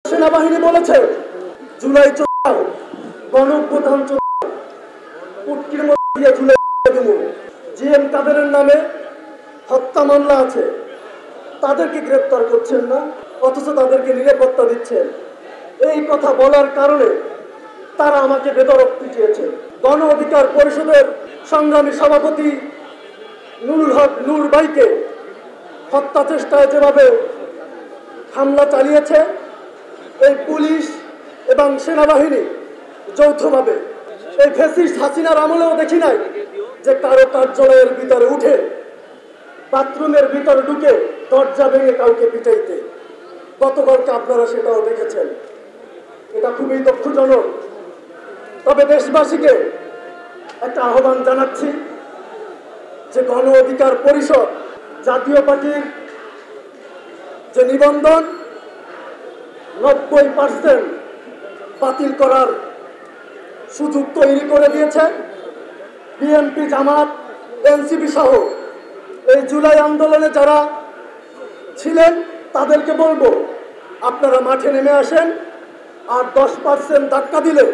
সেনাবাহিনী বলেছে জুলাই গণঅভ্যুত্থান উটকির মধ্যে দিয়ে জুলাই জিএম কাদেরের নামে হত্যা মামলা আছে, তাদেরকে গ্রেপ্তার করছেন না, অথচ তাদেরকে নিরাপত্তা দিচ্ছেন। এই কথা বলার কারণে তারা আমাকে বেদরক পিটিয়েছে। গণ অধিকার পরিষদের সংগ্রামী সভাপতি নুরুল হক নূর ভাইকে হত্যা চেষ্টায় যেভাবে হামলা চালিয়েছে এই পুলিশ এবং সেনাবাহিনী যৌথভাবে, এই ফ্যাসিস্ট হাসিনার আমলেও দেখি নাই যে কারো কার্যালয়ের ভিতরে উঠে বাথরুমের ভিতরে ঢুকে দরজা ভেঙে কাউকে পিটাইতে। গতকালকে আপনারা সেটাও দেখেছেন। এটা খুবই দুঃখজনক। তবে দেশবাসীকে একটা আহ্বান জানাচ্ছি যে গণ অধিকার পরিষদ জাতীয় পার্টির যে নিবন্ধন 90% বাতিল করার সুযোগ তৈরি করে দিয়েছে। বিএনপি, জামাত, এনসিপি সহ এই জুলাই আন্দোলনে যারা ছিলেন তাদেরকে বলবো আপনারা মাঠে নেমে আসেন, আর 10% ধাক্কা দিলে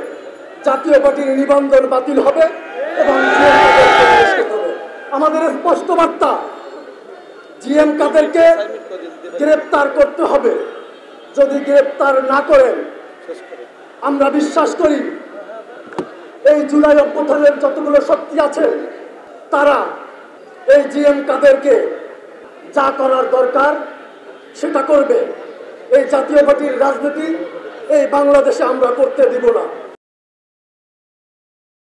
জাতীয় পার্টির নিবন্ধন বাতিল হবে এবং আমাদের স্পষ্ট বার্তা, জিএম কাদেরকে গ্রেপ্তার করতে হবে। যদি গ্রেপ্তার না করেন, আমরা বিশ্বাস করি এই জুলাই অভ্যুত্থানের যতগুলো শক্তি আছে তারা এই জিএম কাদেরকে যা করার দরকার সেটা করবে। এই জাতীয় পার্টির রাজনীতি এই বাংলাদেশে আমরা করতে দিব না।